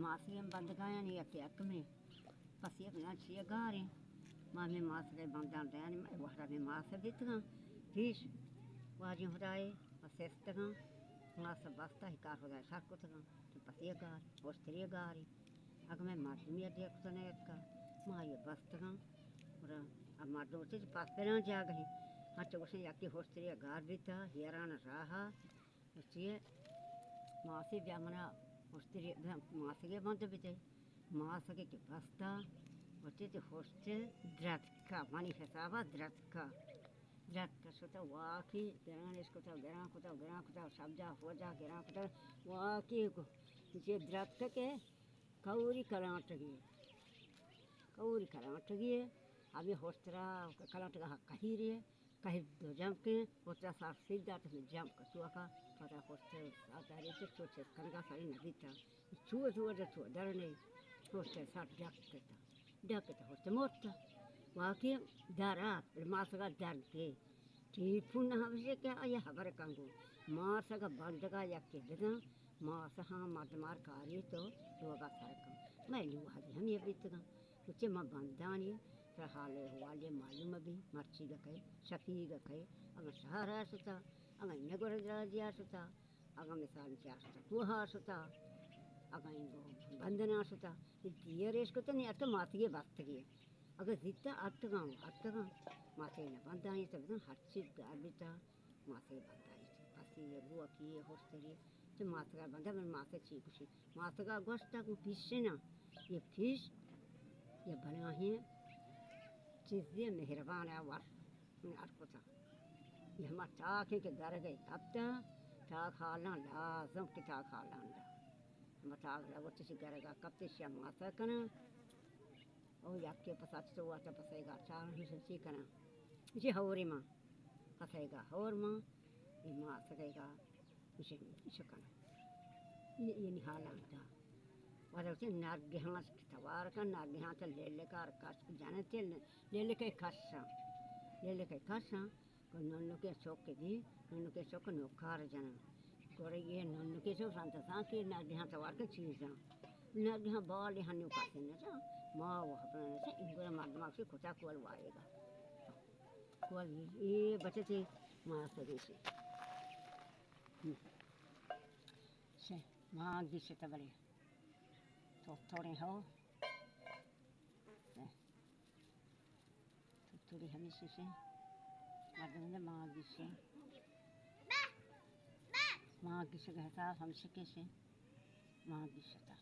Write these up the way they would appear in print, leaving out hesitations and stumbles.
मासरे बंद गाया नहीं अके अक में पसी अपना छिए गारे मामे मासरे बंदान दैन वहरा में मास दितगा फिश वाजी हुदाए असेस्तगा मास बस्ता ही कार हुदाए साकुतगा तो पसी गार ओस्त्रिए गारी अग में मादमी अदे कुतने का माये बस्तगा और अब मादो से पास पेना जा गए हाँ चोसे याकी होस्त्रिए गार बीता हेरान रहा इसलिए मासे ब्यामना होस्त्रिए मासे बंद बीते मासके के बस्ता वटे होस्टे द्राtka manifestava dratka sota waki geran escuta geran kuta sabja hoja geran kuta waki को जे dratka के कौरी कराटगी अभी होस्त्रा कराटगा कही रे कही दो जम के होस्त्रा साफ सीधा तो जम का चुका थोड़ा होस्त्रा आधारित से छोटे कनगा सारी नदी था छुआ डरने होस्त्रा साथ डकता होस्त्रा मोटा वाकी दारा मासगा डर के टीपुन हमसे क्या ये खबर कंगो मासगा बंदगा यके देना मास हाँ मार कार्य तो लोगा सरकम मैं नहीं हुआ हम ये बीतगा कुछ मां बंदानी तो हाले हुआ ले मालूम भी मर्ची गए शफी गए अगर सहारा सुता अगर नगर राजिया सुता अगर मिसाल क्या सुता कुहा सुता अगर इनको बंदना सुता ये रेस को तो नहीं अत मातिए वक्त की अगर जितना अटगा माथे न बंदाई तब ना हर चीज गाबिता माथे बंदाई पसी ये बुआ की ये होस्टरी तो माथगा बंदा में माथे चीकुशी माथगा गोश्ता को पीछे ना ये फिश ये बना है चीज़ें मेहरबान है वार में अटकोता ये हम ताके के घर गए अब ता खाना लाजम के ता खाना हम ताक लगा तो सी घर का कब से माथा कना और याके पसाच तो आता पसेगा चार ही से कना इसे हौरी मां पसेगा हौर मां ये मां सकेगा इसे कना ये निहालांता वाला उसे नाग हाँ तवार का नाग हाँ तो ले कार काश जाने थे ले के खासा को नन्नु के शौक के भी नन्नु के शौक नौकार जाना कोरे ये नन्नु के शौक शांत के नाग हाँ तवार के चीज़ नाग हाँ बाल यहाँ न्यू कासे न जा माँ वो अपना न से इनको माध्यम से खुदा कोल वाएगा कोल ये बच्चे थे माँ सभी से माँ गिसे तबले तो थोड़े हो तो थोड़ी हमेशा से मर्दों माँ गिसे कहता हमसे कैसे माँ गिसता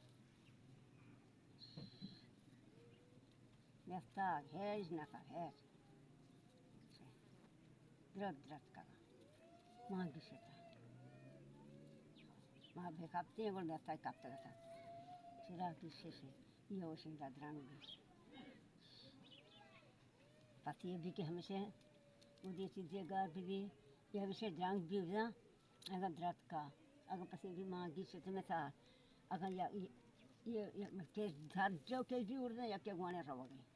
नेस्ता है द्रत का माँ गिसता माँ बेकापते हैं वो नेस्ता कापता था सिरा किससे से ये ओशिंदा द्रांग पति भी के हमसे उधे चीज़ें गार भी ये हमसे द्रांग भी ना अगर द्रत का अगर पति भी मांगी से तो मैं था अगर ये के धर जो के भी उड़ना या के गुआने रहोगे